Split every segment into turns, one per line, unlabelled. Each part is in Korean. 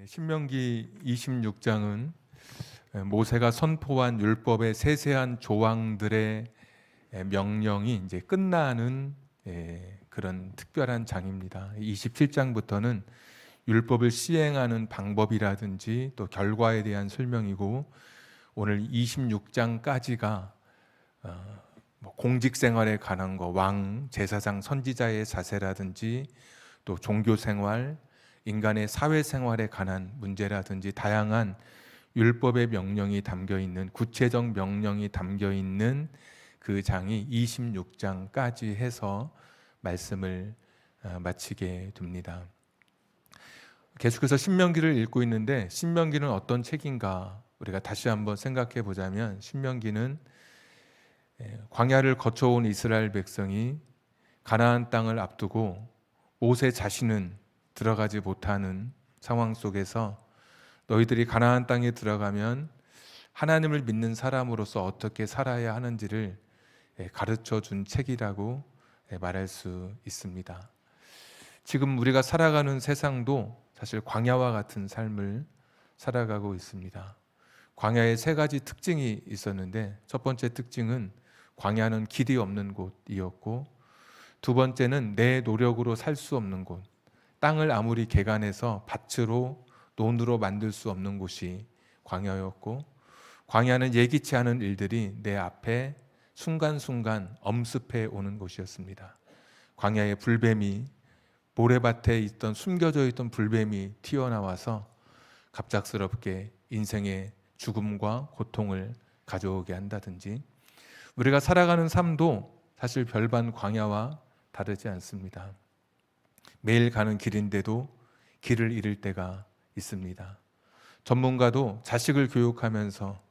신명기 26장은 모세가 선포한 율법의 세세한 조항들의 명령이 이제 끝나는 그런 특별한 장입니다. 27장부터는 율법을 시행하는 방법이라든지 또 결과에 대한 설명이고, 오늘 26장까지가 공직 생활에 관한 거, 왕, 제사장, 선지자의 자세라든지 또 종교 생활, 인간의 사회생활에 관한 문제라든지 다양한 율법의 명령이 담겨 있는, 구체적 명령이 담겨 있는 그 장이 26장까지 해서 말씀을 마치게 됩니다. 계속해서 신명기를 읽고 있는데, 신명기는 어떤 책인가 우리가 다시 한번 생각해 보자면, 신명기는 광야를 거쳐온 이스라엘 백성이 가나안 땅을 앞두고 모세 자신은 들어가지 못하는 상황 속에서 너희들이 가나안 땅에 들어가면 하나님을 믿는 사람으로서 어떻게 살아야 하는지를 가르쳐 준 책이라고 말할 수 있습니다. 지금 우리가 살아가는 세상도 사실 광야와 같은 삶을 살아가고 있습니다. 광야에 세 가지 특징이 있었는데, 첫 번째 특징은 광야는 길이 없는 곳이었고, 두 번째는 내 노력으로 살 수 없는 곳, 땅을 아무리 개간해서 밭으로 논으로 만들 수 없는 곳이 광야였고, 광야는 예기치 않은 일들이 내 앞에 순간순간 엄습해 오는 곳이었습니다. 광야의 불뱀이, 모래밭에 있던 숨겨져 있던 불뱀이 튀어나와서 갑작스럽게 인생의 죽음과 고통을 가져오게 한다든지, 우리가 살아가는 삶도 사실 별반 광야와 다르지 않습니다. 매일 가는 길인데도 길을 잃을 때가 있습니다. 전문가도 자식을 교육하면서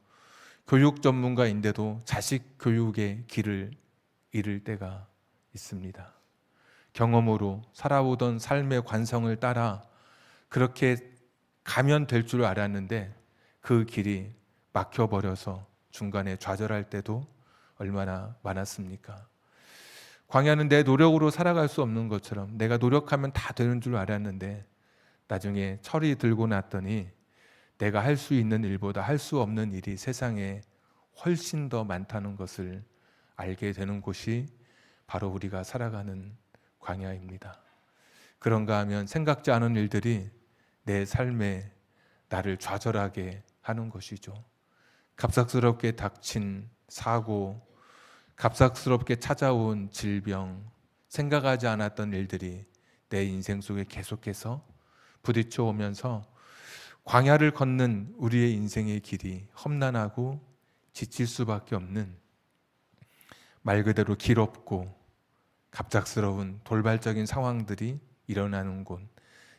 교육 전문가인데도 자식 교육의 길을 잃을 때가 있습니다. 경험으로 살아오던 삶의 관성을 따라 그렇게 가면 될 줄 알았는데 그 길이 막혀버려서 중간에 좌절할 때도 얼마나 많았습니까? 광야는 내 노력으로 살아갈 수 없는 것처럼 내가 노력하면 다 되는 줄 알았는데, 나중에 철이 들고 났더니 내가 할 수 있는 일보다 할 수 없는 일이 세상에 훨씬 더 많다는 것을 알게 되는 곳이 바로 우리가 살아가는 광야입니다. 그런가 하면 생각지 않은 일들이 내 삶에 나를 좌절하게 하는 것이죠. 갑작스럽게 닥친 사고, 갑작스럽게 찾아온 질병, 생각하지 않았던 일들이 내 인생 속에 계속해서 부딪혀 오면서 광야를 걷는 우리의 인생의 길이 험난하고 지칠 수밖에 없는, 말 그대로 길 없고 갑작스러운 돌발적인 상황들이 일어나는 곳,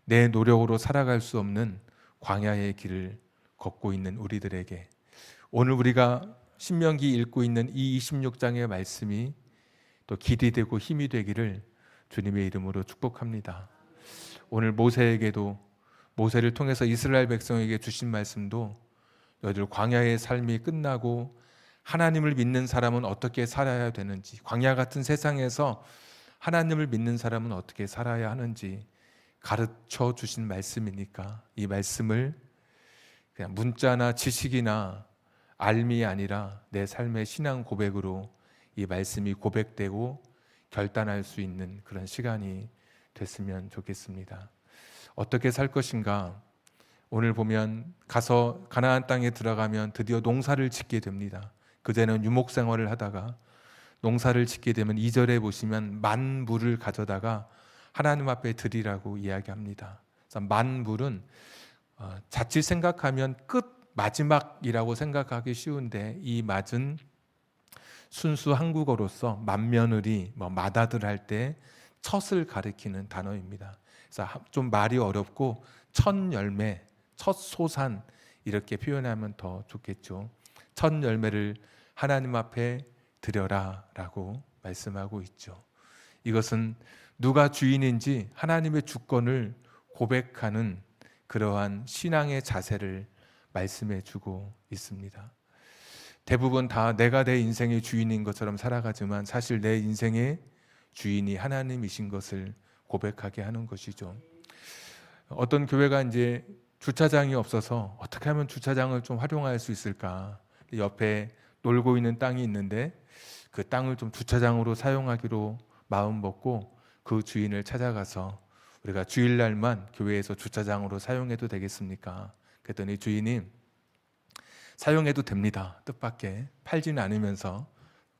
내 노력으로 살아갈 수 없는 광야의 길을 걷고 있는 우리들에게 오늘 우리가 신명기 읽고 있는 이 26장의 말씀이 또 길이 되고 힘이 되기를 주님의 이름으로 축복합니다. 오늘 모세에게도, 모세를 통해서 이스라엘 백성에게 주신 말씀도, 너희들 광야의 삶이 끝나고 하나님을 믿는 사람은 어떻게 살아야 되는지, 광야 같은 세상에서 하나님을 믿는 사람은 어떻게 살아야 하는지 가르쳐 주신 말씀이니까 이 말씀을 그냥 문자나 지식이나 알미 아니라 내 삶의 신앙 고백으로 이 말씀이 고백되고 결단할 수 있는 그런 시간이 됐으면 좋겠습니다. 어떻게 살 것인가? 오늘 보면 가서 가나안 땅에 들어가면 드디어 농사를 짓게 됩니다. 그제는 유목 생활을 하다가 농사를 짓게 되면 2절에 보시면 만불을 가져다가 하나님 앞에 드리라고 이야기합니다. 그래서 만불은 자칫 생각하면 끝, 마지막이라고 생각하기 쉬운데, 이 맞은 순수 한국어로서 맏며느리, 맏아들 할 때 첫을 가리키는 단어입니다. 그래서 좀 말이 어렵고 첫 열매, 첫 소산 이렇게 표현하면 더 좋겠죠. 첫 열매를 하나님 앞에 드려라 라고 말씀하고 있죠. 이것은 누가 주인인지 하나님의 주권을 고백하는 그러한 신앙의 자세를 말씀해 주고 있습니다. 대부분 다 내가 내 인생의 주인인 것처럼 살아가지만 사실 내 인생의 주인이 하나님이신 것을 고백하게 하는 것이죠. 어떤 교회가 이제 주차장이 없어서 어떻게 하면 주차장을 좀 활용할 수 있을까? 옆에 놀고 있는 땅이 있는데 그 땅을 좀 주차장으로 사용하기로 마음 먹고 그 주인을 찾아가서 우리가 주일날만 교회에서 주차장으로 사용해도 되겠습니까? 그랬더니 주인이 사용해도 됩니다. 뜻밖의 팔지는 않으면서.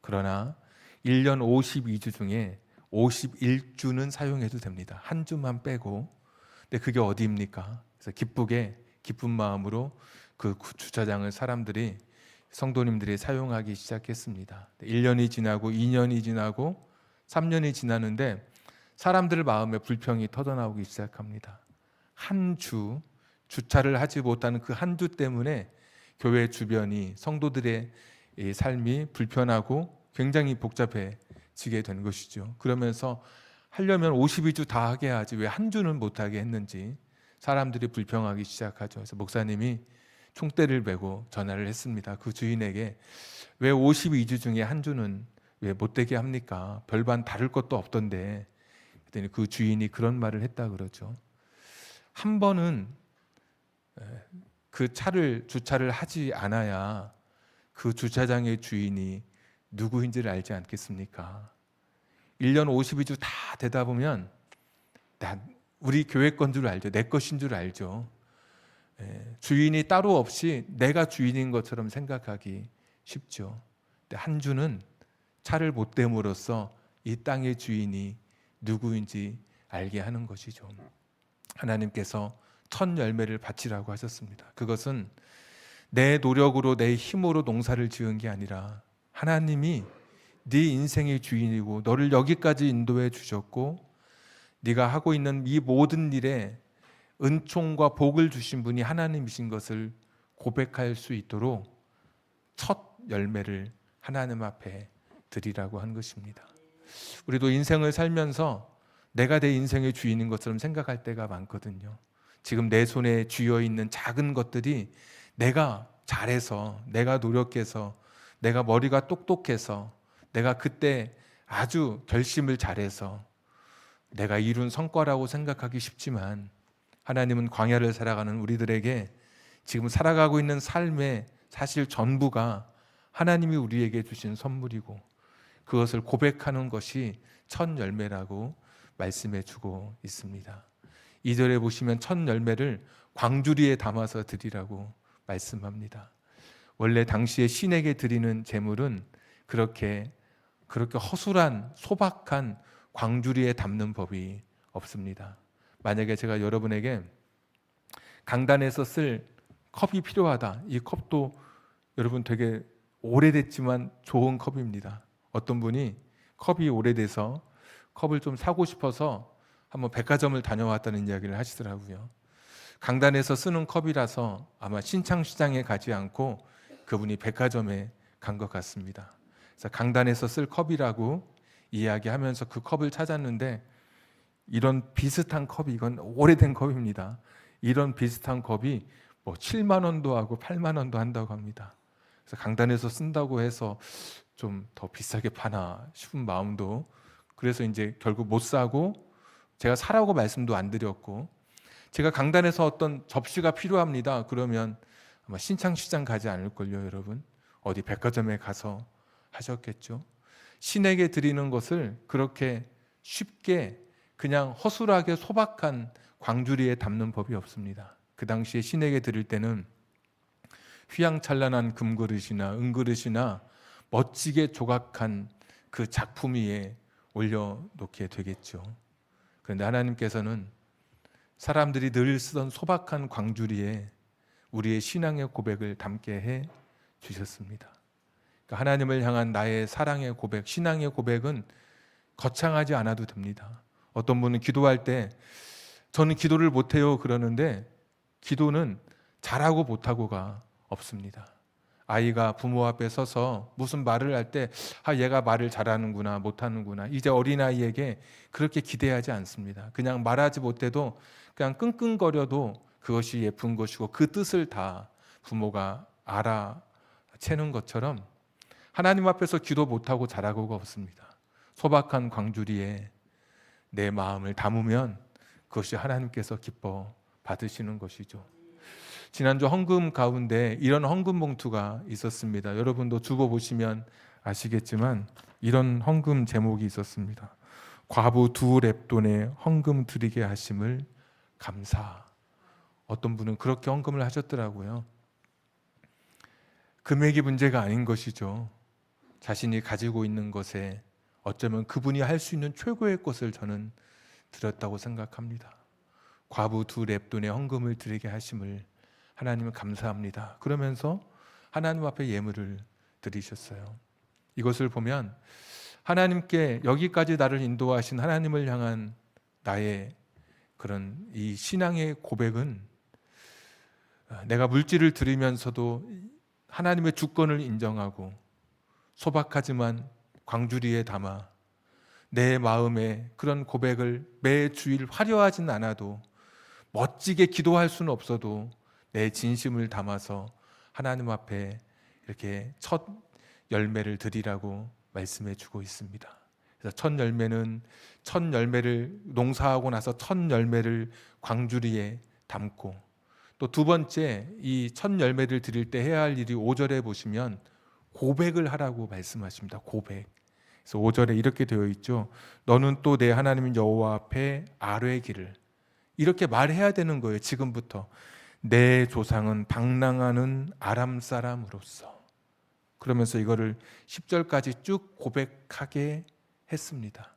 그러나 1년 52주 중에 51주는 사용해도 됩니다. 한 주만 빼고. 근데 그게 어디입니까? 그래서 기쁜 마음으로 그 주차장을 사람들이 성도님들이 사용하기 시작했습니다. 1년이 지나고 2년이 지나고 3년이 지나는데 사람들 마음에 불평이 터져나오기 시작합니다. 한 주 주차를 하지 못하는 그 한 주 때문에 교회 주변이 성도들의 이 삶이 불편하고 굉장히 복잡해지게 된 것이죠. 그러면서 하려면 52주 다 하게 하지 왜 한 주는 못하게 했는지 사람들이 불평하기 시작하죠. 그래서 목사님이 총대를 메고 전화를 했습니다. 그 주인에게 왜 52주 중에 한 주는 왜 못되게 합니까? 별반 다를 것도 없던데. 그랬더니 그 주인이 그런 말을 했다 그러죠. 한 번은 그 차를 주차를 하지 않아야 그 주차장의 주인이 누구인지를 알지 않겠습니까? 1년 52주 다 되다 보면 우리 교회 건 줄 알죠. 내 것인 줄 알죠. 주인이 따로 없이 내가 주인인 것처럼 생각하기 쉽죠. 근데 한 주는 차를 못 댐으로써 이 땅의 주인이 누구인지 알게 하는 것이죠. 하나님께서 첫 열매를 바치라고 하셨습니다. 그것은 내 노력으로 내 힘으로 농사를 지은 게 아니라 하나님이 네 인생의 주인이고 너를 여기까지 인도해 주셨고 네가 하고 있는 이 모든 일에 은총과 복을 주신 분이 하나님이신 것을 고백할 수 있도록 첫 열매를 하나님 앞에 드리라고 한 것입니다. 우리도 인생을 살면서 내가 내 인생의 주인인 것처럼 생각할 때가 많거든요. 지금 내 손에 쥐어 있는 작은 것들이 내가 잘해서, 내가 노력해서, 내가 머리가 똑똑해서, 내가 그때 아주 결심을 잘해서 내가 이룬 성과라고 생각하기 쉽지만 하나님은 광야를 살아가는 우리들에게 지금 살아가고 있는 삶의 사실 전부가 하나님이 우리에게 주신 선물이고 그것을 고백하는 것이 첫 열매라고 말씀해 주고 있습니다. 2절에 보시면 첫 열매를 광주리에 담아서 드리라고 말씀합니다. 원래 당시에 신에게 드리는 제물은 그렇게 허술한 소박한 광주리에 담는 법이 없습니다. 만약에 제가 여러분에게 강단에서 쓸 컵이 필요하다. 이 컵도 여러분 되게 오래됐지만 좋은 컵입니다. 어떤 분이 컵이 오래돼서 컵을 좀 사고 싶어서 한번 백화점을 다녀왔다는 이야기를 하시더라고요. 강단에서 쓰는 컵이라서 아마 신창시장에 가지 않고 그분이 백화점에 간 것 같습니다. 그래서 강단에서 쓸 컵이라고 이야기하면서 그 컵을 찾았는데 이런 비슷한 컵이 이건 오래된 컵입니다. 이런 비슷한 컵이 뭐 7만 원도 하고 8만 원도 한다고 합니다. 그래서 강단에서 쓴다고 해서 좀 더 비싸게 파나 싶은 마음도 그래서 이제 결국 못 사고 제가 사라고 말씀도 안 드렸고 제가 강단에서 어떤 접시가 필요합니다. 그러면 아마 신창시장 가지 않을걸요, 여러분. 어디 백화점에 가서 하셨겠죠. 신에게 드리는 것을 그렇게 쉽게 그냥 허술하게 소박한 광주리에 담는 법이 없습니다. 그 당시에 신에게 드릴 때는 휘황찬란한 금그릇이나 은그릇이나 멋지게 조각한 그 작품 위에 올려놓게 되겠죠. 그런데 하나님께서는 사람들이 늘 쓰던 소박한 광주리에 우리의 신앙의 고백을 담게 해 주셨습니다. 그러니까 하나님을 향한 나의 사랑의 고백, 신앙의 고백은 거창하지 않아도 됩니다. 어떤 분은 기도할 때 저는 기도를 못해요 그러는데 기도는 잘하고 못하고가 없습니다. 아이가 부모 앞에 서서 무슨 말을 할 때 얘가 말을 잘하는구나 못하는구나 이제 어린아이에게 그렇게 기대하지 않습니다. 그냥 말하지 못해도 그냥 끙끙거려도 그것이 예쁜 것이고 그 뜻을 다 부모가 알아채는 것처럼 하나님 앞에서 기도 못하고 잘하고가 없습니다. 소박한 광주리에 내 마음을 담으면 그것이 하나님께서 기뻐 받으시는 것이죠. 지난주 헌금 가운데 이런 헌금 봉투가 있었습니다. 여러분도 주보 보시면 아시겠지만 이런 헌금 제목이 있었습니다. 과부 두 렙돈의 헌금 드리게 하심을 감사. 어떤 분은 그렇게 헌금을 하셨더라고요. 금액이 문제가 아닌 것이죠. 자신이 가지고 있는 것에 어쩌면 그분이 할 수 있는 최고의 것을 저는 드렸다고 생각합니다. 과부 두 렙돈의 헌금을 드리게 하심을 하나님을 감사합니다. 그러면서 하나님 앞에 예물을 드리셨어요. 이것을 보면 하나님께 여기까지 나를 인도하신 하나님을 향한 나의 그런 이 신앙의 고백은 내가 물질을 드리면서도 하나님의 주권을 인정하고 소박하지만 광주리에 담아 내 마음에 그런 고백을 매 주일 화려하진 않아도 멋지게 기도할 수는 없어도 내 진심을 담아서 하나님 앞에 이렇게 첫 열매를 드리라고 말씀해 주고 있습니다. 그래서 첫 열매를 농사하고 나서 첫 열매를 광주리에 담고, 또 두 번째 이 첫 열매를 드릴 때 해야 할 일이 5절에 보시면 고백을 하라고 말씀하십니다. 고백. 그래서 5절에 이렇게 되어 있죠. 너는 또 내 하나님 여호와 앞에 아뢰기를, 이렇게 말해야 되는 거예요. 지금부터 내 조상은 방랑하는 아람 사람으로서. 그러면서 이거를 10절까지 쭉 고백하게 했습니다.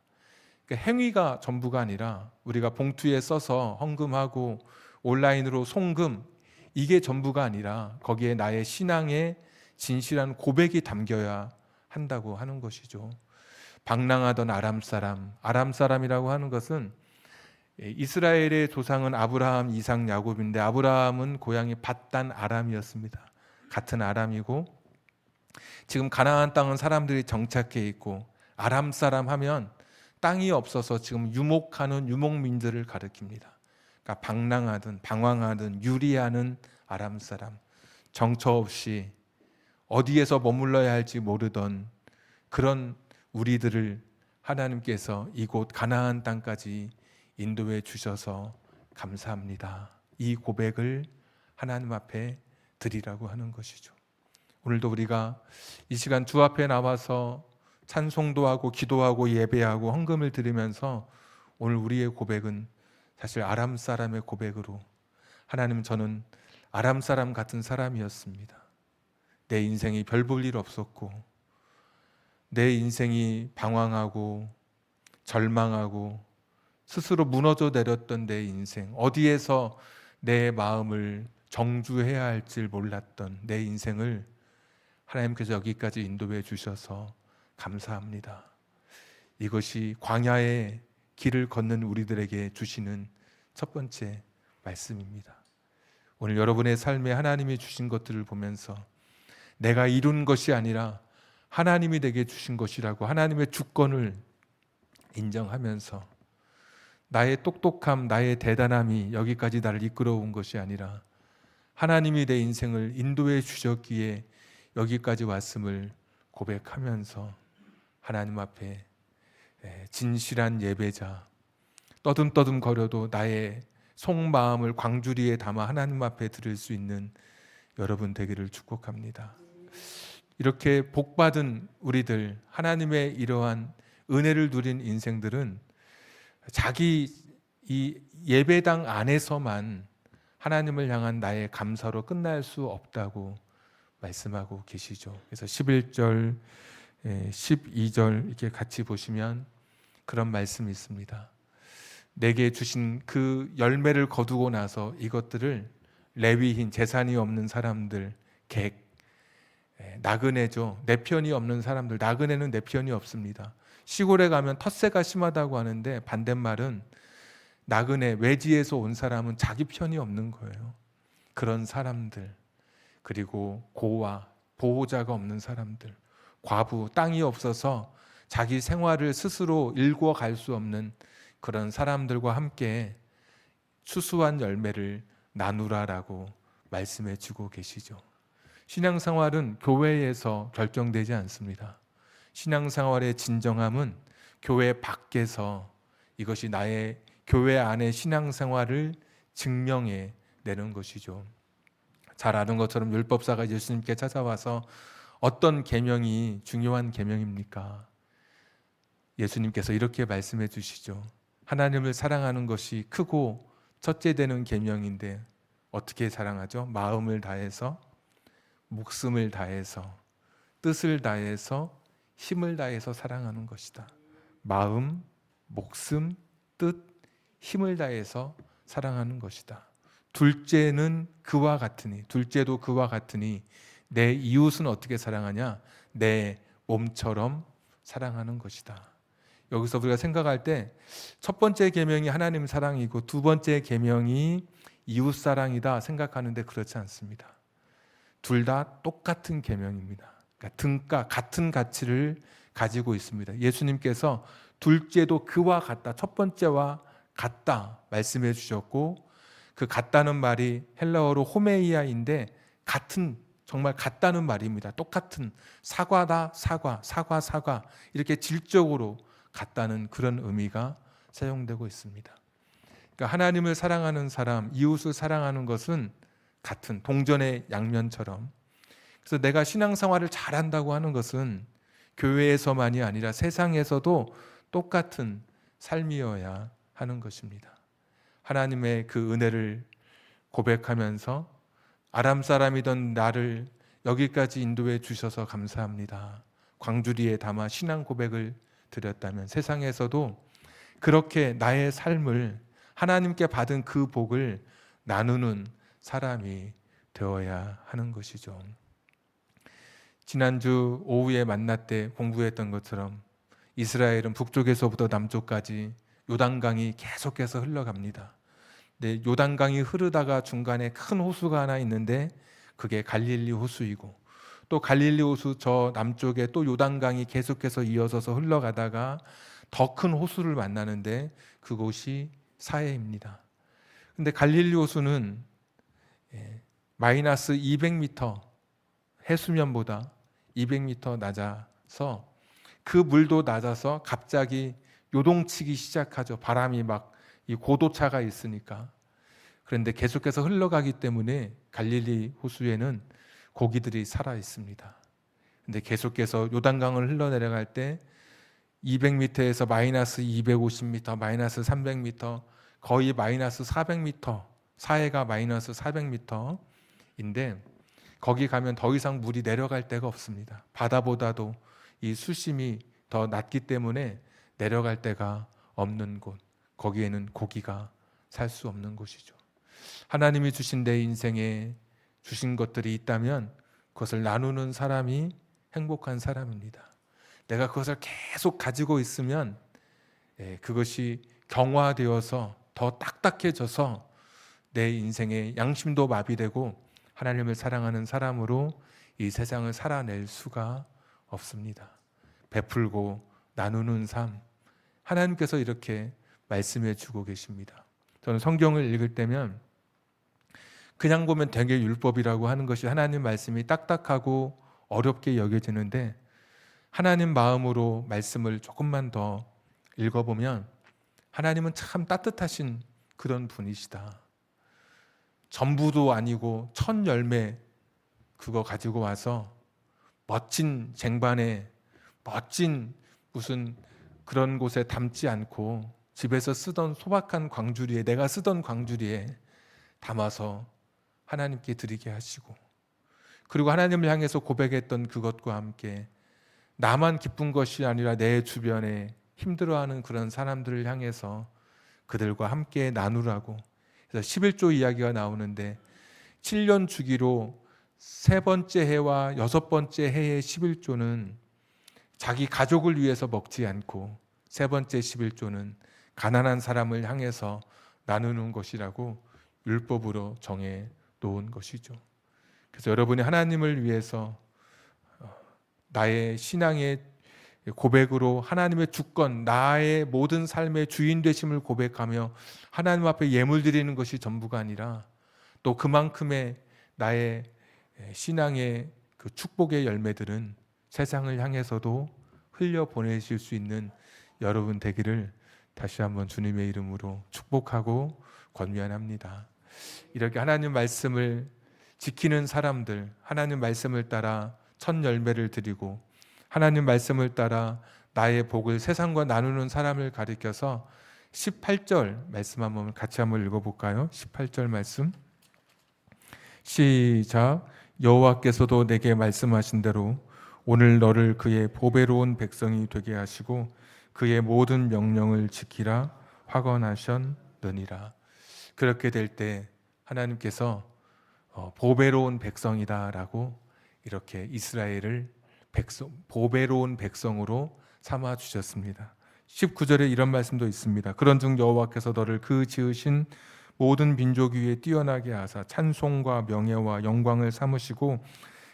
그러니까 행위가 전부가 아니라 우리가 봉투에 써서 헌금하고 온라인으로 송금, 이게 전부가 아니라 거기에 나의 신앙의 진실한 고백이 담겨야 한다고 하는 것이죠. 방랑하던 아람 사람이라고 하는 것은 이스라엘의 조상은 아브라함, 이삭, 야곱인데 아브라함은 고향이 밧단 아람이었습니다. 같은 아람이고 지금 가나안 땅은 사람들이 정착해 있고 아람 사람 하면 땅이 없어서 지금 유목하는 유목민들을 가리킵니다. 그러니까 방랑하든 방황하든 유리하는 아람 사람, 정처 없이 어디에서 머물러야 할지 모르던 그런 우리들을 하나님께서 이곳 가나안 땅까지 인도해 주셔서 감사합니다. 이 고백을 하나님 앞에 드리라고 하는 것이죠. 오늘도 우리가 이 시간 주 앞에 나와서 찬송도 하고 기도하고 예배하고 헌금을 드리면서 오늘 우리의 고백은 사실 아람 사람의 고백으로, 하나님, 저는 아람 사람 같은 사람이었습니다. 내 인생이 별 볼 일 없었고 내 인생이 방황하고 절망하고 스스로 무너져 내렸던 내 인생, 어디에서 내 마음을 정주해야 할지 몰랐던 내 인생을 하나님께서 여기까지 인도해 주셔서 감사합니다. 이것이 광야의 길을 걷는 우리들에게 주시는 첫 번째 말씀입니다. 오늘 여러분의 삶에 하나님이 주신 것들을 보면서 내가 이룬 것이 아니라 하나님이 내게 주신 것이라고 하나님의 주권을 인정하면서 나의 똑똑함, 나의 대단함이 여기까지 나를 이끌어 온 것이 아니라 하나님이 내 인생을 인도해 주셨기에 여기까지 왔음을 고백하면서 하나님 앞에 진실한 예배자, 떠듬떠듬 거려도 나의 속마음을 광주리에 담아 하나님 앞에 드릴 수 있는 여러분 되기를 축복합니다. 이렇게 복받은 우리들, 하나님의 이러한 은혜를 누린 인생들은 자기 이 예배당 안에서만 하나님을 향한 나의 감사로 끝날 수 없다고 말씀하고 계시죠. 그래서 11절, 12절 이렇게 같이 보시면 그런 말씀이 있습니다. 내게 주신 그 열매를 거두고 나서 이것들을 레위인, 재산이 없는 사람들, 객, 나그네죠. 내 편이 없는 사람들, 나그네는 내 편이 없습니다. 시골에 가면 텃세가 심하다고 하는데 반대말은 나그네, 외지에서 온 사람은 자기 편이 없는 거예요. 그런 사람들, 그리고 고아, 보호자가 없는 사람들, 과부, 땅이 없어서 자기 생활을 스스로 일궈갈 수 없는 그런 사람들과 함께 추수한 열매를 나누라라고 말씀해 주고 계시죠. 신앙생활은 교회에서 결정되지 않습니다. 신앙생활의 진정함은 교회 밖에서 이것이 나의 교회 안의 신앙생활을 증명해 내는 것이죠. 잘 아는 것처럼 율법사가 예수님께 찾아와서 어떤 계명이 중요한 계명입니까? 예수님께서 이렇게 말씀해 주시죠. 하나님을 사랑하는 것이 크고 첫째 되는 계명인데 어떻게 사랑하죠? 마음을 다해서, 목숨을 다해서, 뜻을 다해서, 힘을 다해서 사랑하는 것이다. 마음, 목숨, 뜻, 힘을 다해서 사랑하는 것이다. 둘째는 그와 같으니, 둘째도 그와 같으니 내 이웃은 어떻게 사랑하냐? 내 몸처럼 사랑하는 것이다. 여기서 우리가 생각할 때 첫 번째 계명이 하나님 사랑이고 두 번째 계명이 이웃 사랑이다 생각하는데 그렇지 않습니다. 둘 다 똑같은 계명입니다. 그러니까 등가 같은 가치를 가지고 있습니다. 예수님께서 둘째도 그와 같다, 첫 번째와 같다 말씀해 주셨고, 그 같다는 말이 헬라어로 호메이아인데 같은, 정말 같다는 말입니다. 똑같은, 사과다 사과, 사과 이렇게 질적으로 같다는 그런 의미가 사용되고 있습니다. 그러니까 하나님을 사랑하는 사람, 이웃을 사랑하는 것은 같은 동전의 양면처럼, 그래서 내가 신앙생활을 잘한다고 하는 것은 교회에서만이 아니라 세상에서도 똑같은 삶이어야 하는 것입니다. 하나님의 그 은혜를 고백하면서 아람 사람이던 나를 여기까지 인도해 주셔서 감사합니다, 광주리에 담아 신앙 고백을 드렸다면 세상에서도 그렇게 나의 삶을, 하나님께 받은 그 복을 나누는 사람이 되어야 하는 것이죠. 지난주 오후에 만날 때 공부했던 것처럼 이스라엘은 북쪽에서부터 남쪽까지 요단강이 계속해서 흘러갑니다. 네, 요단강이 흐르다가 중간에 큰 호수가 하나 있는데 그게 갈릴리 호수이고, 또 갈릴리 호수 저 남쪽에 또 요단강이 계속해서 이어져서 흘러가다가 더 큰 호수를 만나는데 그곳이 사해입니다. 근데 갈릴리 호수는 마이너스 200m, 해수면보다 200m 낮아서 그 물도 낮아서 갑자기 요동치기 시작하죠. 바람이 막 이 고도차가 있으니까. 그런데 계속해서 흘러가기 때문에 갈릴리 호수에는 고기들이 살아 있습니다. 근데 계속해서 요단강을 흘러내려갈 때 200m에서 마이너스 250m, 마이너스 300m, 거의 마이너스 400m, 사해가 마이너스 400m인데 거기 가면 더 이상 물이 내려갈 데가 없습니다. 바다보다도 이 수심이 더 낮기 때문에 내려갈 데가 없는 곳, 거기에는 고기가 살 수 없는 곳이죠. 하나님이 주신 내 인생에 주신 것들이 있다면 그것을 나누는 사람이 행복한 사람입니다. 내가 그것을 계속 가지고 있으면 그것이 경화되어서 더 딱딱해져서 내 인생의 양심도 마비되고 하나님을 사랑하는 사람으로 이 세상을 살아낼 수가 없습니다. 베풀고 나누는 삶, 하나님께서 이렇게 말씀해 주고 계십니다. 저는 성경을 읽을 때면 그냥 보면 되게 율법이라고 하는 것이 하나님 말씀이 딱딱하고 어렵게 여겨지는데, 하나님 마음으로 말씀을 조금만 더 읽어보면 하나님은 참 따뜻하신 그런 분이시다. 전부도 아니고 첫 열매 그거 가지고 와서 멋진 쟁반에, 멋진 무슨 그런 곳에 담지 않고 집에서 쓰던 소박한 광주리에, 내가 쓰던 광주리에 담아서 하나님께 드리게 하시고, 그리고 하나님을 향해서 고백했던 그것과 함께 나만 기쁜 것이 아니라 내 주변에 힘들어하는 그런 사람들을 향해서 그들과 함께 나누라고. 그래서 11조 이야기가 나오는데 7년 주기로 세 번째 해와 여섯 번째 해의 11조는 자기 가족을 위해서 먹지 않고 세 번째 11조는 가난한 사람을 향해서 나누는 것이라고 율법으로 정해 놓은 것이죠. 그래서 여러분이 하나님을 위해서 나의 신앙의 고백으로 하나님의 주권, 나의 모든 삶의 주인 되심을 고백하며 하나님 앞에 예물 드리는 것이 전부가 아니라 또 그만큼의 나의 신앙의 그 축복의 열매들은 세상을 향해서도 흘려보내실 수 있는 여러분 되기를 다시 한번 주님의 이름으로 축복하고 권면합니다. 이렇게 하나님 말씀을 지키는 사람들, 하나님 말씀을 따라 첫 열매를 드리고 하나님 말씀을 따라 나의 복을 세상과 나누는 사람을 가리켜서 18절 말씀 같이 한번 읽어볼까요? 18절 말씀 시작. 여호와께서도 내게 말씀하신 대로 오늘 너를 그의 보배로운 백성이 되게 하시고 그의 모든 명령을 지키라 확언하셨느니라. 그렇게 될 때 하나님께서 보배로운 백성이다라고 이렇게 이스라엘을 보배로운 백성으로 삼아 주셨습니다. 19절에 이런 말씀도 있습니다. 그런즉 여호와께서 너를 그 지으신 모든 민족 위에 뛰어나게 하사 찬송과 명예와 영광을 삼으시고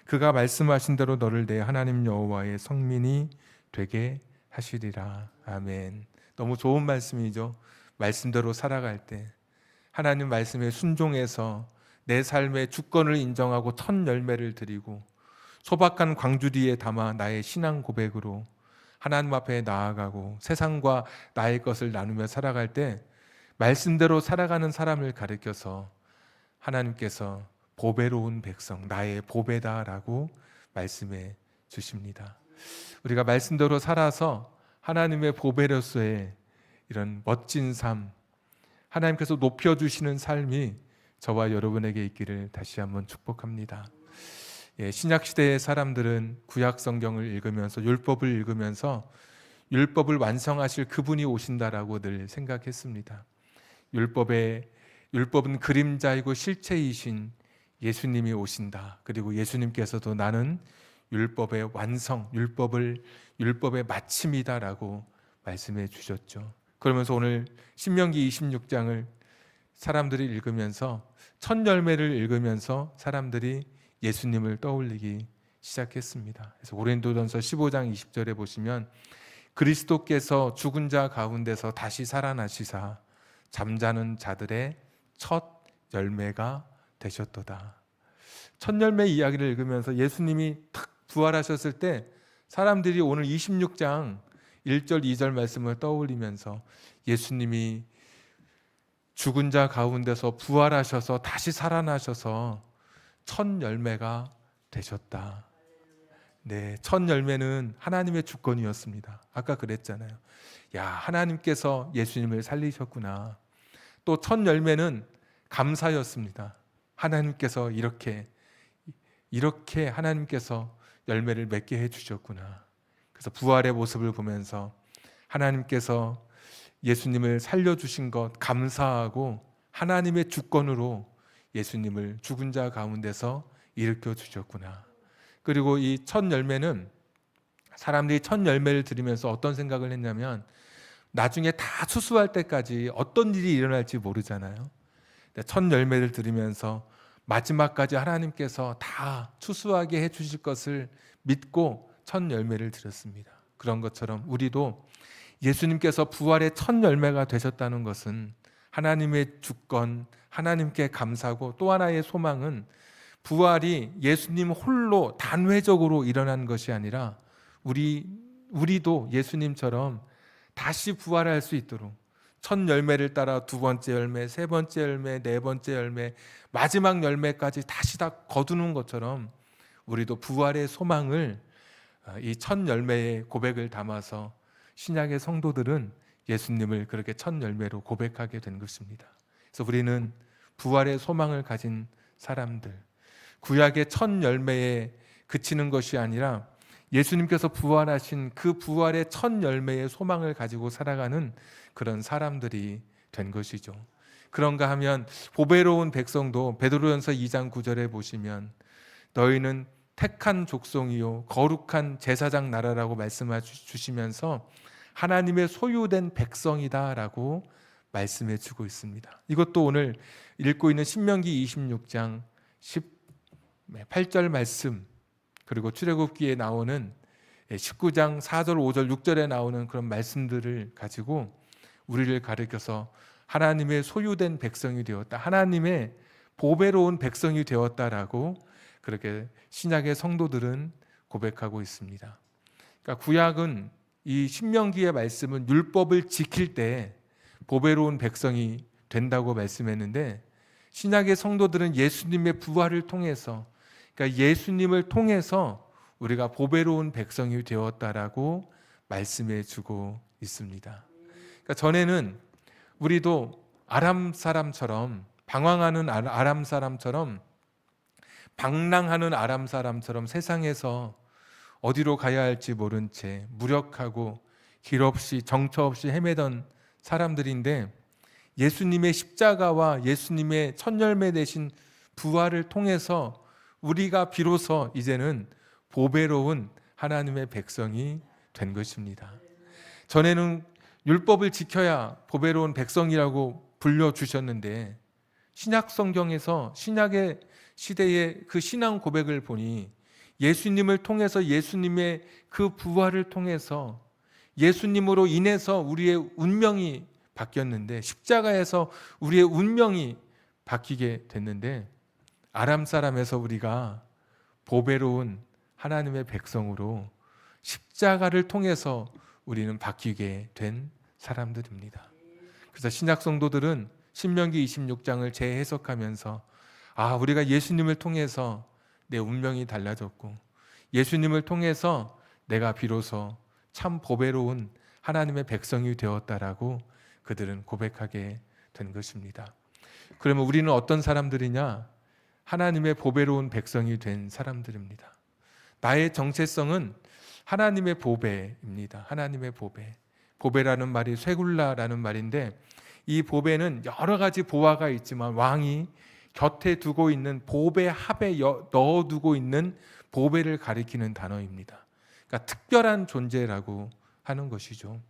그가 말씀하신 대로 너를 내 하나님 여호와의 성민이 되게 하시리라. 아멘. 너무 좋은 말씀이죠. 말씀대로 살아갈 때 하나님 말씀에 순종해서 내 삶의 주권을 인정하고 첫 열매를 드리고 소박한 광주리에 담아 나의 신앙 고백으로 하나님 앞에 나아가고 세상과 나의 것을 나누며 살아갈 때 말씀대로 살아가는 사람을 가리켜서 하나님께서 보배로운 백성, 나의 보배다라고 말씀해 주십니다. 우리가 말씀대로 살아서 하나님의 보배로서의 이런 멋진 삶, 하나님께서 높여주시는 삶이 저와 여러분에게 있기를 다시 한번 축복합니다. 신약시대의 사람들은 구약 성경을 읽으면서 율법을 읽으면서 율법을 완성하실 그분이 오신다라고 늘 생각했습니다. 율법은 그림자이고 실체이신 예수님이 오신다. 그리고 예수님께서도 나는 율법의 완성, 율법의 마침이다라고 말씀해 주셨죠. 그러면서 오늘 신명기 26장을 사람들이 읽으면서 첫 열매를 읽으면서 사람들이 예수님을 떠올리기 시작했습니다. 그래서 고린도전서 15장 20절에 보시면 그리스도께서 죽은 자 가운데서 다시 살아나시사 잠자는 자들의 첫 열매가 되셨도다. 첫 열매 이야기를 읽으면서 예수님이 탁 부활하셨을 때 사람들이 오늘 26장 1절 2절 말씀을 떠올리면서 예수님이 죽은 자 가운데서 부활하셔서 다시 살아나셔서 첫 열매가 되셨다. 네, 첫 열매는 하나님의 주권이었습니다. 아까 그랬잖아요. 야, 하나님께서 예수님을 살리셨구나. 또 첫 열매는 감사였습니다. 하나님께서 이렇게 하나님께서 열매를 맺게 해주셨구나. 그래서 부활의 모습을 보면서 하나님께서 예수님을 살려주신 것 감사하고 하나님의 주권으로 예수님을 죽은 자 가운데서 일으켜 주셨구나. 그리고 이 첫 열매는 사람들이 첫 열매를 들으면서 어떤 생각을 했냐면 나중에 다 추수할 때까지 어떤 일이 일어날지 모르잖아요. 첫 열매를 들으면서 마지막까지 하나님께서 다 추수하게 해주실 것을 믿고 첫 열매를 드렸습니다. 그런 것처럼 우리도 예수님께서 부활의 첫 열매가 되셨다는 것은 하나님의 주권, 하나님께 감사하고 또 하나의 소망은 부활이 예수님 홀로 단회적으로 일어난 것이 아니라 우리도 예수님처럼 다시 부활할 수 있도록 첫 열매를 따라 두 번째 열매, 세 번째 열매, 네 번째 열매, 마지막 열매까지 다시 다 거두는 것처럼 우리도 부활의 소망을 이 첫 열매의 고백을 담아서 신약의 성도들은 예수님을 그렇게 첫 열매로 고백하게 된 것입니다. 그래서 우리는 부활의 소망을 가진 사람들, 구약의 첫 열매에 그치는 것이 아니라 예수님께서 부활하신 그 부활의 첫 열매의 소망을 가지고 살아가는 그런 사람들이 된 것이죠. 그런가 하면 보배로운 백성도 베드로전서 2장 9절에 보시면 너희는 택한 족속이요 거룩한 제사장 나라라고 말씀해 주시면서 하나님의 소유된 백성이다라고 말씀해 주고 있습니다. 이것도 오늘 읽고 있는 신명기 26장 18절 말씀, 그리고 출애굽기에 나오는 19장 4절, 5절, 6절에 나오는 그런 말씀들을 가지고 우리를 가르쳐서 하나님의 소유된 백성이 되었다, 하나님의 보배로운 백성이 되었다라고 그렇게 신약의 성도들은 고백하고 있습니다. 그러니까 구약은 이 신명기의 말씀은 율법을 지킬 때 보배로운 백성이 된다고 말씀했는데 신약의 성도들은 예수님의 부활을 통해서, 그러니까 예수님을 통해서 우리가 보배로운 백성이 되었다라고 말씀해 주고 있습니다. 그러니까 전에는 우리도 아람 사람처럼, 방황하는 아람 사람처럼, 방랑하는 아람 사람처럼 세상에서 어디로 가야 할지 모른 채 무력하고 길 없이 정처 없이 헤매던 사람들인데, 예수님의 십자가와 예수님의 첫 열매 되신 부활을 통해서 우리가 비로소 이제는 보배로운 하나님의 백성이 된 것입니다. 전에는 율법을 지켜야 보배로운 백성이라고 불려주셨는데, 신약 성경에서 신약의 시대의 그 신앙 고백을 보니 예수님을 통해서, 예수님의 그 부활을 통해서 예수님으로 인해서 우리의 운명이 바뀌었는데, 십자가에서 우리의 운명이 바뀌게 됐는데, 아람 사람에서 우리가 보배로운 하나님의 백성으로 십자가를 통해서 우리는 바뀌게 된 사람들입니다. 그래서 신약 성도들은 신명기 26장을 재해석하면서, 우리가 예수님을 통해서 내 운명이 달라졌고, 예수님을 통해서 내가 비로소 참 보배로운 하나님의 백성이 되었다라고 그들은 고백하게 된 것입니다. 그러면 우리는 어떤 사람들이냐? 하나님의 보배로운 백성이 된 사람들입니다. 나의 정체성은 하나님의 보배입니다. 하나님의 보배. 보배라는 말이 쇠굴라라는 말인데, 이 보배는 여러 가지 보화가 있지만 왕이 곁에 두고 있는 보배 합에 넣어두고 있는 보배를 가리키는 단어입니다. 그러니까 특별한 존재라고 하는 것이죠.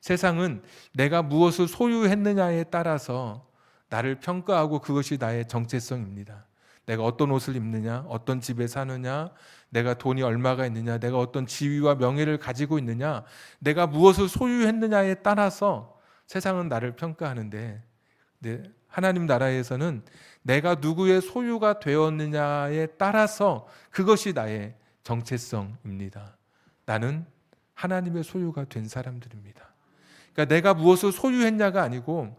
세상은 내가 무엇을 소유했느냐에 따라서 나를 평가하고 그것이 나의 정체성입니다. 내가 어떤 옷을 입느냐, 어떤 집에 사느냐, 내가 돈이 얼마가 있느냐, 내가 어떤 지위와 명예를 가지고 있느냐, 내가 무엇을 소유했느냐에 따라서 세상은 나를 평가하는데, 하나님 나라에서는 내가 누구의 소유가 되었느냐에 따라서 그것이 나의 정체성입니다. 나는 하나님의 소유가 된 사람들입니다. 그러니까 내가 무엇을 소유했냐가 아니고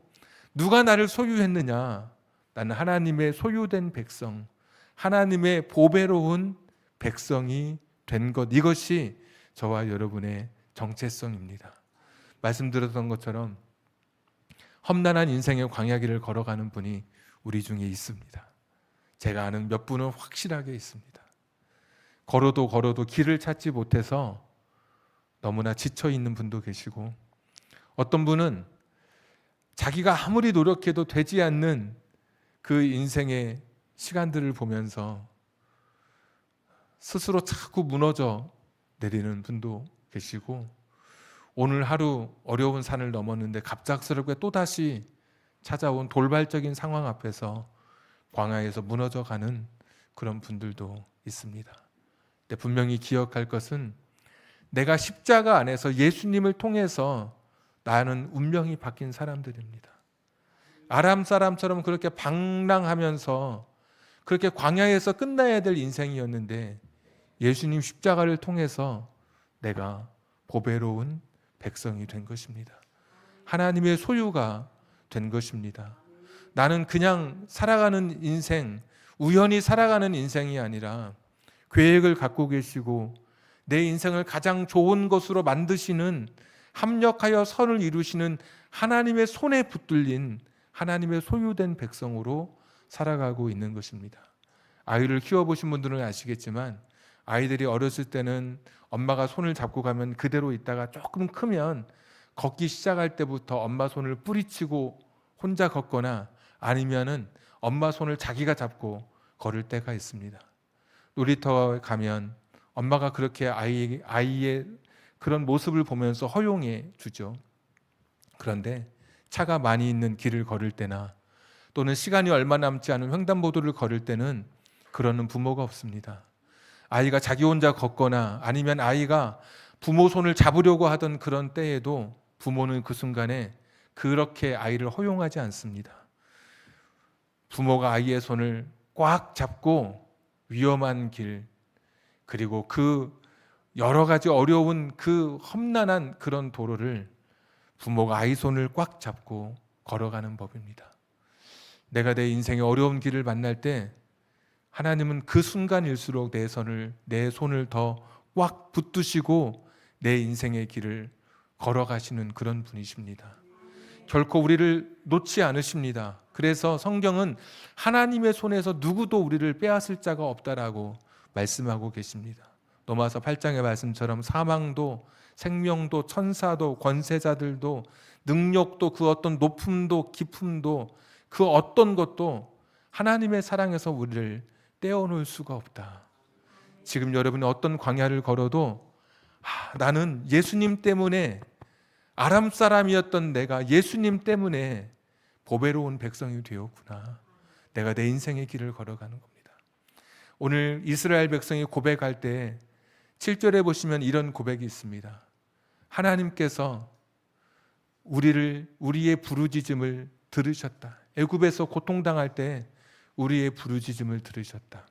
누가 나를 소유했느냐, 나는 하나님의 소유된 백성, 하나님의 보배로운 백성이 된 것, 이것이 저와 여러분의 정체성입니다. 말씀드렸던 것처럼 험난한 인생의 광야길을 걸어가는 분이 우리 중에 있습니다. 제가 아는 몇 분은 확실하게 있습니다. 걸어도 길을 찾지 못해서 너무나 지쳐 있는 분도 계시고, 어떤 분은 자기가 아무리 노력해도 되지 않는 그 인생의 시간들을 보면서 스스로 자꾸 무너져 내리는 분도 계시고, 오늘 하루 어려운 산을 넘었는데 갑작스럽게 또다시 찾아온 돌발적인 상황 앞에서 광야에서 무너져가는 그런 분들도 있습니다. 근데 분명히 기억할 것은, 내가 십자가 안에서 예수님을 통해서 나는 운명이 바뀐 사람들입니다. 아람 사람처럼 그렇게 방랑하면서 그렇게 광야에서 끝나야 될 인생이었는데, 예수님 십자가를 통해서 내가 보배로운 백성이 된 것입니다. 하나님의 소유가 된 것입니다. 나는 그냥 살아가는 인생, 우연히 살아가는 인생이 아니라 계획을 갖고 계시고 내 인생을 가장 좋은 것으로 만드시는, 합력하여 선을 이루시는 하나님의 손에 붙들린 하나님의 소유된 백성으로 살아가고 있는 것입니다. 아이를 키워보신 분들은 아시겠지만, 아이들이 어렸을 때는 엄마가 손을 잡고 가면 그대로 있다가 조금 크면 걷기 시작할 때부터 엄마 손을 뿌리치고 혼자 걷거나, 아니면은 엄마 손을 자기가 잡고 걸을 때가 있습니다. 놀이터에 가면 엄마가 그렇게 아이의 그런 모습을 보면서 허용해 주죠. 그런데 차가 많이 있는 길을 걸을 때나, 또는 시간이 얼마 남지 않은 횡단보도를 걸을 때는 그러는 부모가 없습니다. 아이가 자기 혼자 걷거나, 아니면 아이가 부모 손을 잡으려고 하던 그런 때에도 부모는 그 순간에 그렇게 아이를 허용하지 않습니다. 부모가 아이의 손을 꽉 잡고 위험한 길, 그리고 그 여러 가지 어려운 그 험난한 그런 도로를 부모가 아이 손을 꽉 잡고 걸어가는 법입니다. 내가 내 인생의 어려운 길을 만날 때 하나님은 그 순간일수록 내 손을 더 꽉 붙드시고 내 인생의 길을 걸어가시는 그런 분이십니다. 결코 우리를 놓지 않으십니다. 그래서 성경은 하나님의 손에서 누구도 우리를 빼앗을 자가 없다라고 말씀하고 계십니다. 로마서 8장의 말씀처럼 사망도 생명도 천사도 권세자들도 능력도 그 어떤 높음도 깊음도 그 어떤 것도 하나님의 사랑에서 우리를 떼어놓을 수가 없다. 지금 여러분이 어떤 광야를 걸어도 나는 예수님 때문에 아람 사람이었던 내가 예수님 때문에 보배로운 백성이 되었구나. 내가 내 인생의 길을 걸어가는 겁니다. 오늘 이스라엘 백성이 고백할 때 7절에 보시면 이런 고백이 있습니다. 하나님께서 우리의 부르짖음을 들으셨다. 애굽에서 고통당할 때 우리의 부르짖음을 들으셨다.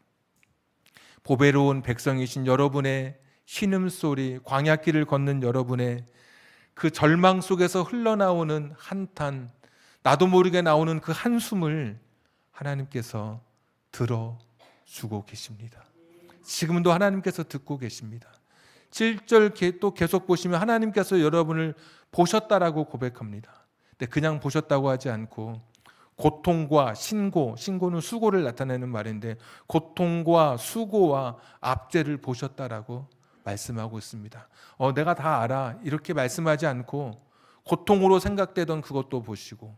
보배로운 백성이신 여러분의 신음소리, 광야길을 걷는 여러분의 그 절망 속에서 흘러나오는 한탄, 나도 모르게 나오는 그 한숨을 하나님께서 들어주고 계십니다. 지금도 하나님께서 듣고 계십니다. 7절 또 계속 보시면 하나님께서 여러분을 보셨다라고 고백합니다. 근데 그냥 보셨다고 하지 않고 고통과 신고는 수고를 나타내는 말인데 고통과 수고와 압제를 보셨다라고 말씀하고 있습니다. 내가 다 알아 이렇게 말씀하지 않고 고통으로 생각되던 그것도 보시고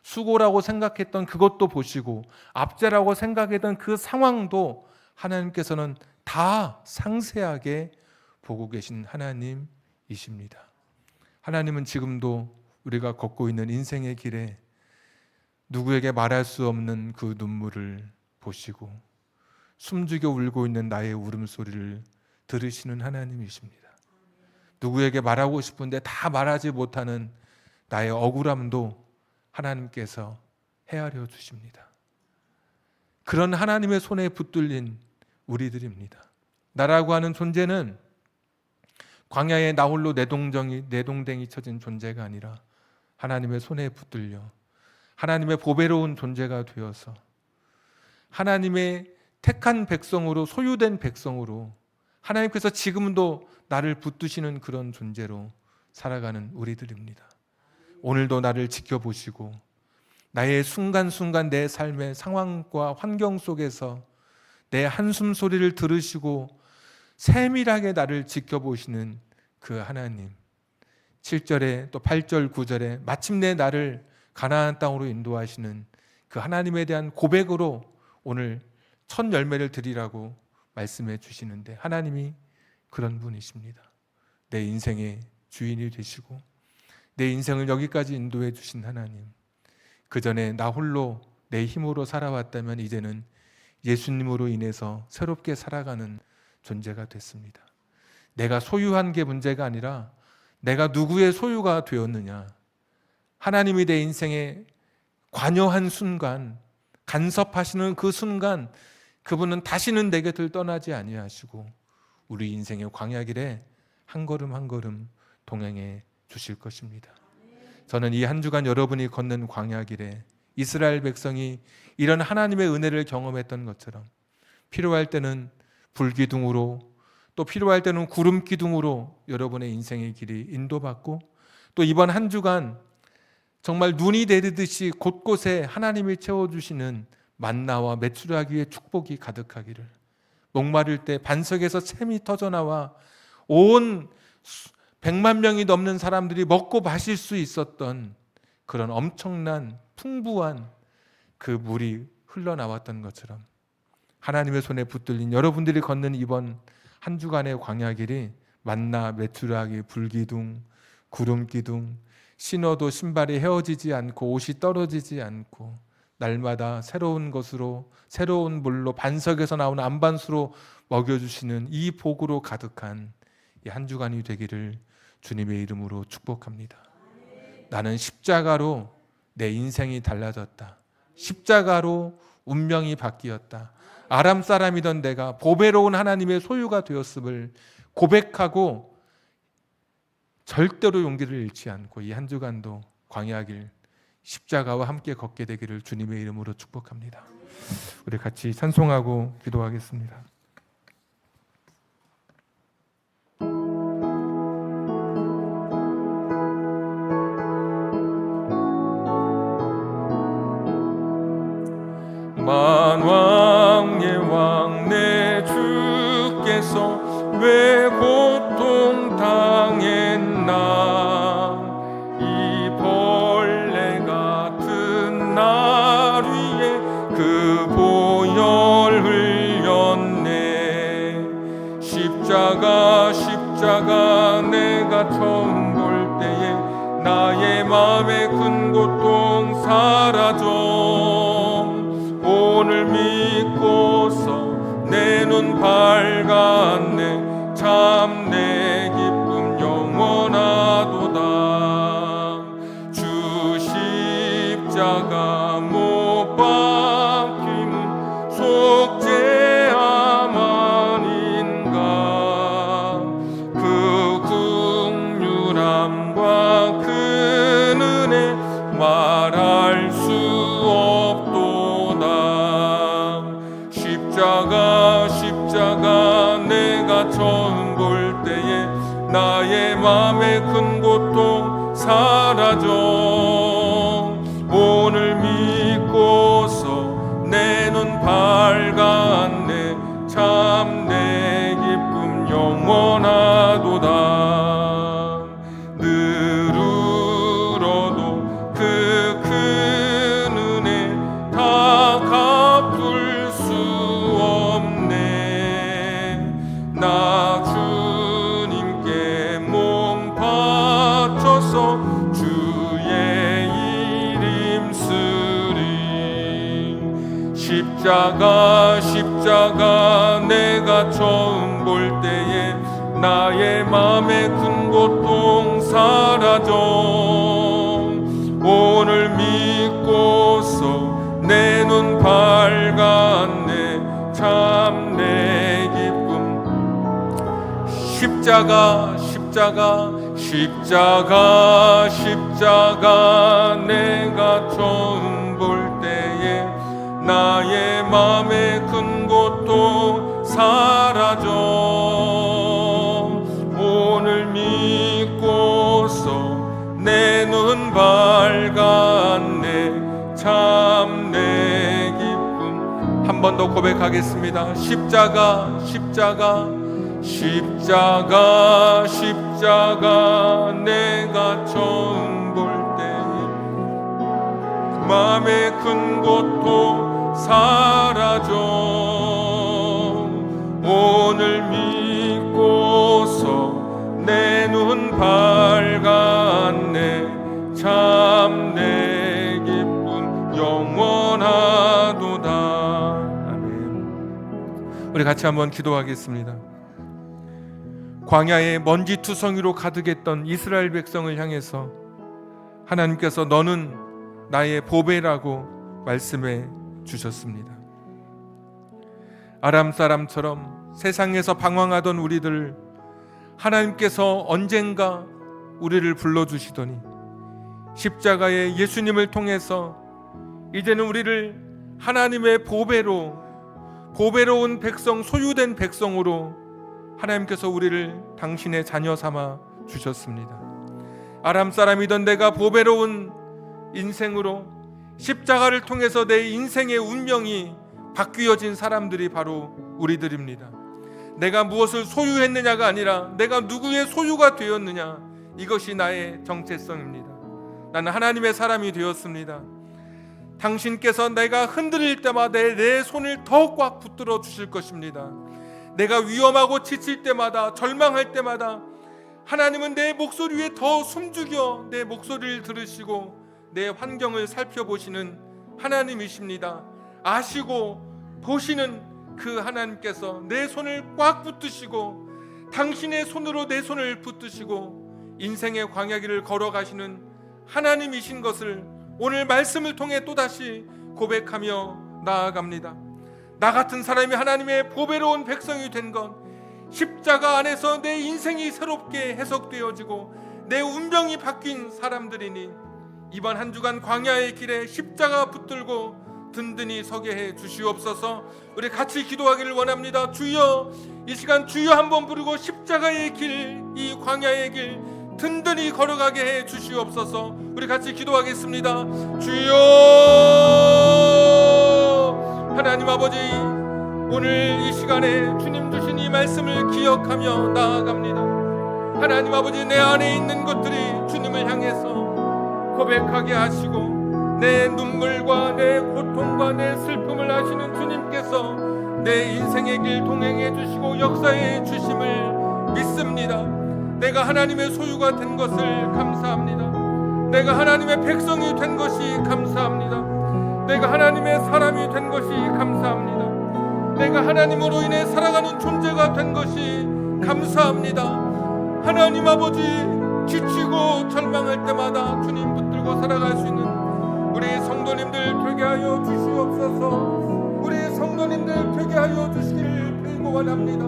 수고라고 생각했던 그것도 보시고 압제라고 생각했던 그 상황도 하나님께서는 다 상세하게 보고 계신 하나님이십니다. 하나님은 지금도 우리가 걷고 있는 인생의 길에 누구에게 말할 수 없는 그 눈물을 보시고 숨죽여 울고 있는 나의 울음소리를 들으시는 하나님이십니다. 누구에게 말하고 싶은데 다 말하지 못하는 나의 억울함도 하나님께서 헤아려 주십니다. 그런 하나님의 손에 붙들린 우리들입니다. 나라고 하는 존재는 광야에 나 홀로 내동댕이 쳐진 존재가 아니라 하나님의 손에 붙들려 하나님의 보배로운 존재가 되어서 하나님의 택한 백성으로 소유된 백성으로 하나님께서 지금도 나를 붙드시는 그런 존재로 살아가는 우리들입니다. 오늘도 나를 지켜보시고 나의 순간순간 내 삶의 상황과 환경 속에서 내 한숨 소리를 들으시고 세밀하게 나를 지켜보시는 그 하나님. 7절에 또 8절 9절에 마침내 나를 가나안 땅으로 인도하시는 그 하나님에 대한 고백으로 오늘 첫 열매를 드리라고 말씀해 주시는데 하나님이 그런 분이십니다. 내 인생의 주인이 되시고 내 인생을 여기까지 인도해 주신 하나님. 그전에 나 홀로 내 힘으로 살아왔다면 이제는 예수님으로 인해서 새롭게 살아가는 존재가 됐습니다. 내가 소유한 게 문제가 아니라 내가 누구의 소유가 되었느냐. 하나님이 내 인생에 관여한 순간, 간섭하시는 그 순간 그분은 다시는 내 곁을 떠나지 아니하시고 우리 인생의 광야길에 한 걸음 한 걸음 동행해 주실 것입니다. 저는 이 한 주간 여러분이 걷는 광야길에 이스라엘 백성이 이런 하나님의 은혜를 경험했던 것처럼 필요할 때는 불기둥으로 또 필요할 때는 구름기둥으로 여러분의 인생의 길이 인도받고 또 이번 한 주간 정말 눈이 내리듯이 곳곳에 하나님이 채워주시는 만나와 메추라기의 축복이 가득하기를, 목마를 때 반석에서 샘이 터져나와 온 100만 명이 넘는 사람들이 먹고 마실 수 있었던 그런 엄청난 풍부한 그 물이 흘러나왔던 것처럼 하나님의 손에 붙들린 여러분들이 걷는 이번 한 주간의 광야길이 만나, 메추라기, 불기둥, 구름기둥, 신어도 신발이 헤어지지 않고 옷이 떨어지지 않고 날마다 새로운 것으로 새로운 물로 반석에서 나오는 안반수로 먹여주시는 이 복으로 가득한 이 한 주간이 되기를 주님의 이름으로 축복합니다. 나는 십자가로 내 인생이 달라졌다. 십자가로 운명이 바뀌었다. 아람 사람이던 내가 보배로운 하나님의 소유가 되었음을 고백하고 절대로 용기를 잃지 않고 이 한 주간도 광야길 십자가와 함께 걷게 되기를 주님의 이름으로 축복합니다. 우리 같이 찬송하고 기도하겠습니다. 만왕의 왕 내 주께서 왜 고통 당했나. 이 벌레 같은 날 위에 그 보혈 흘렸네. 십자가 내가 처음 볼 때에 나의 마음의 큰 고통 사라져. 오늘 믿고서 내 눈 밝았네. 참 내 기쁨 영원하도다. 주 십자가 못 박힘은 속죄함 아닌가. 그 긍휼함과 그 은혜 말할 수 없도다. 십자가 내가 처음 볼 때에 나의 마음의 큰 고통 사라져. 오늘 믿고서 내 눈 밝았네. 참 내 기쁨 영원하도다. 늘 울어도 그 큰 은혜 다 갚을 수 없네. 나 주님께 몸 바쳐서 주의 이름 쓰리. 십자가 내가 처음 볼 때에 나의 마음의 큰 고통 사라져. 오늘 믿고서 내 눈 밝았네. 참 내 기쁨. 십자가 내가 처음 볼 때에 나의 마음의 큰 고통 사라져. 오늘 믿고서 내 눈 밝았네. 참 내 기쁨. 한 번 더 고백하겠습니다. 십자가 내가 처음 볼 때에 마음의 큰 고통 사라져. 오늘 믿고서 내 눈 밝았네. 참 내 기쁨 영원하도다. 아멘. 우리 같이 한번 기도하겠습니다. 광야에 먼지투성이로 가득했던 이스라엘 백성을 향해서 하나님께서 너는 나의 보배라고 말씀해 주셨습니다. 아람 사람처럼 세상에서 방황하던 우리들 하나님께서 언젠가 우리를 불러주시더니 십자가의 예수님을 통해서 이제는 우리를 하나님의 보배로운 백성, 소유된 백성으로 하나님께서 우리를 당신의 자녀 삼아 주셨습니다. 아람 사람이던 내가 보배로운 인생으로 십자가를 통해서 내 인생의 운명이 바뀌어진 사람들이 바로 우리들입니다. 내가 무엇을 소유했느냐가 아니라 내가 누구의 소유가 되었느냐, 이것이 나의 정체성입니다. 나는 하나님의 사람이 되었습니다. 당신께서 내가 흔들릴 때마다 내 손을 더 꽉 붙들어 주실 것입니다. 내가 위험하고 지칠 때마다, 절망할 때마다 하나님은 내 목소리 위에 더 숨죽여 내 목소리를 들으시고 내 환경을 살펴보시는 하나님이십니다. 아시고 보시는 그 하나님께서 내 손을 꽉 붙드시고 당신의 손으로 내 손을 붙드시고 인생의 광야길을 걸어가시는 하나님이신 것을 오늘 말씀을 통해 또다시 고백하며 나아갑니다. 나 같은 사람이 하나님의 보배로운 백성이 된 건 십자가 안에서 내 인생이 새롭게 해석되어지고 내 운명이 바뀐 사람들이니 이번 한 주간 광야의 길에 십자가 붙들고 든든히 서게 해 주시옵소서. 우리 같이 기도하기를 원합니다. 주여, 이 시간 주여 한번 부르고 십자가의 길, 이 광야의 길 든든히 걸어가게 해 주시옵소서. 우리 같이 기도하겠습니다. 주여, 하나님 아버지, 오늘 이 시간에 주님 주신 이 말씀을 기억하며 나아갑니다. 하나님 아버지, 내 안에 있는 것들이 주님을 향해서 고백하게 하시고 내 눈물과 내 고통과 내 슬픔을 아시는 주님께서 내 인생의 길 동행해 주시고 역사해 주심을 믿습니다. 내가 하나님의 소유가 된 것을 감사합니다. 내가 하나님의 백성이 된 것이 감사합니다. 내가 하나님의 사람이 된 것이 감사합니다. 내가 하나님으로 인해 살아가는 존재가 된 것이 감사합니다. 하나님 아버지, 지치고 절망할 때마다 주님 붙들고 살아갈 수 있는 우리 성도님들 되게 하여 주시옵소서. 우리 성도님들 되게 하여 주시기를 빌고 원합니다.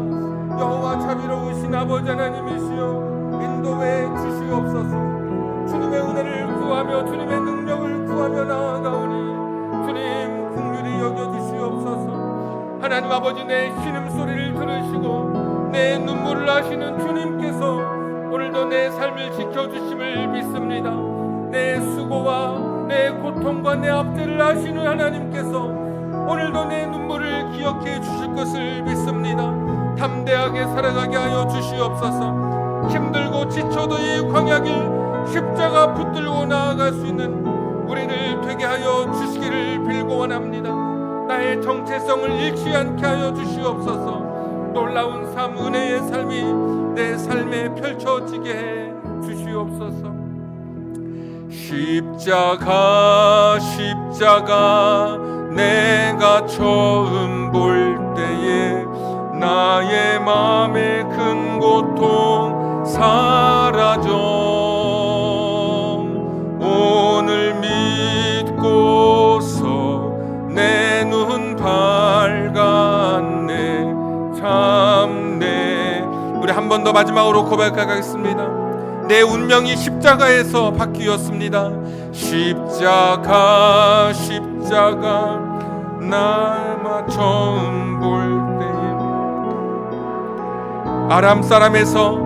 여호와 자비로우신 아버지 하나님이시여, 인도해 주시옵소서. 주님의 은혜를 구하며 주님의 능력을 구하며 나아가오니 주님 긍휼히 여겨 주시옵소서. 하나님 아버지, 내 신음소리를 들으시고 내 눈물을 아시는 주님께서 오늘도 내 삶을 지켜주심을 믿습니다. 내 수고와 내 고통과 내 압제를 아시는 하나님께서 오늘도 내 눈물을 기억해 주실 것을 믿습니다. 담대하게 살아가게 하여 주시옵소서. 힘들고 지쳐도 이 광야길 십자가 붙들고 나아갈 수 있는 우리를 되게 하여 주시기를 빌고 원합니다. 나의 정체성을 잃지 않게 하여 주시옵소서. 놀라운 삶, 은혜의 삶이 내 삶에 펼쳐지게 해 주시옵소서. 십자가, 십자가, 내가 처음 볼 때에 나의 마음의 큰 고통 사라져 오늘 믿고서 내 눈 밝았네. 참네. 우리 한 번 더 마지막으로 고백하겠습니다. 내 운명이 십자가에서 바뀌었습니다. 십자가, 십자가, 나마 처음 볼 때에 아람 사람에서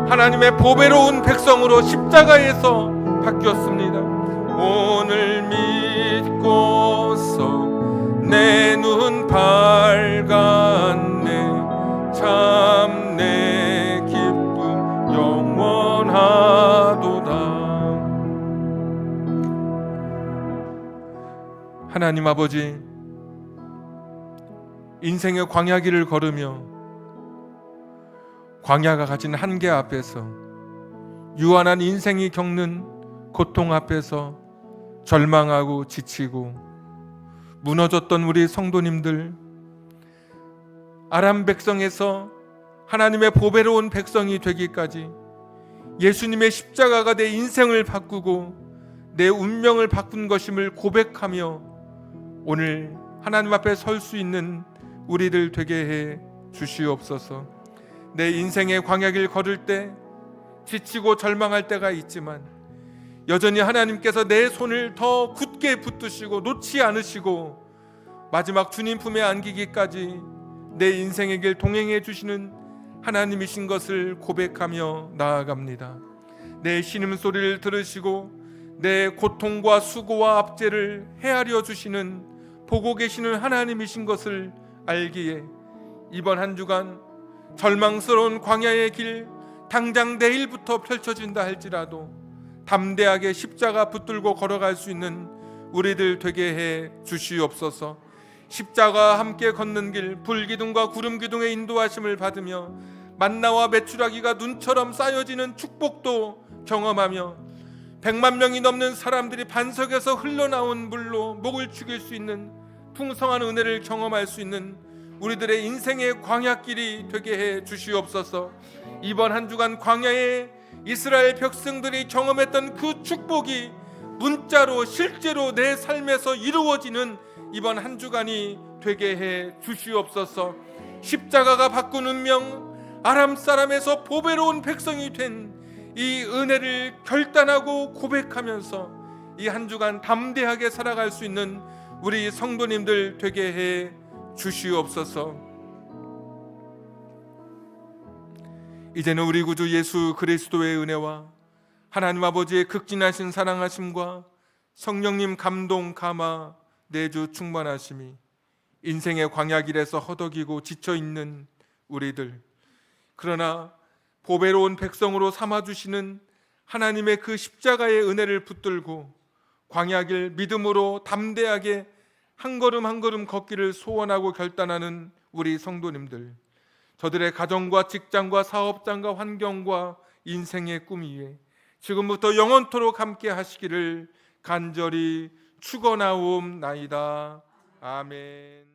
하나님의 보배로운 백성으로 십자가에서 바뀌었습니다. 오늘 믿고서 내 눈 밝았네. 참 내 기쁨 영원하도다. 하나님 아버지, 인생의 광야길을 걸으며 광야가 가진 한계 앞에서, 유한한 인생이 겪는 고통 앞에서 절망하고 지치고 무너졌던 우리 성도님들, 아람 백성에서 하나님의 보배로운 백성이 되기까지 예수님의 십자가가 내 인생을 바꾸고 내 운명을 바꾼 것임을 고백하며 오늘 하나님 앞에 설 수 있는 우리들 되게 해 주시옵소서. 내 인생의 광야길 걸을 때 지치고 절망할 때가 있지만 여전히 하나님께서 내 손을 더 굳게 붙드시고 놓지 않으시고 마지막 주님 품에 안기기까지 내 인생의 길 동행해 주시는 하나님이신 것을 고백하며 나아갑니다. 내 신음소리를 들으시고 내 고통과 수고와 압제를 헤아려 주시는, 보고 계시는 하나님이신 것을 알기에 이번 한 주간 절망스러운 광야의 길 당장 내일부터 펼쳐진다 할지라도 담대하게 십자가 붙들고 걸어갈 수 있는 우리들 되게 해 주시옵소서. 십자가와 함께 걷는 길, 불기둥과 구름기둥의 인도하심을 받으며 만나와 메추라기가 눈처럼 쌓여지는 축복도 경험하며 100만 명이 넘는 사람들이 반석에서 흘러나온 물로 목을 축일 수 있는 풍성한 은혜를 경험할 수 있는 우리들의 인생의 광야길이 되게 해 주시옵소서. 이번 한 주간 광야에 이스라엘 백성들이 경험했던 그 축복이 문자로 실제로 내 삶에서 이루어지는 이번 한 주간이 되게 해 주시옵소서. 십자가가 바꾼 운명, 아람 사람에서 보배로운 백성이 된 이 은혜를 결단하고 고백하면서 이 한 주간 담대하게 살아갈 수 있는 우리 성도님들 되게 해 주시옵소서. 이제는 우리 구주 예수 그리스도의 은혜와 하나님 아버지의 극진하신 사랑하심과 성령님 감동 감화 내주 충만하심이 인생의 광야길에서 허덕이고 지쳐있는 우리들, 그러나 보배로운 백성으로 삼아주시는 하나님의 그 십자가의 은혜를 붙들고 광야길 믿음으로 담대하게 한 걸음 한 걸음 걷기를 소원하고 결단하는 우리 성도님들, 저들의 가정과 직장과 사업장과 환경과 인생의 꿈 위에 지금부터 영원토록 함께 하시기를 간절히 축원하옵나이다. 아멘.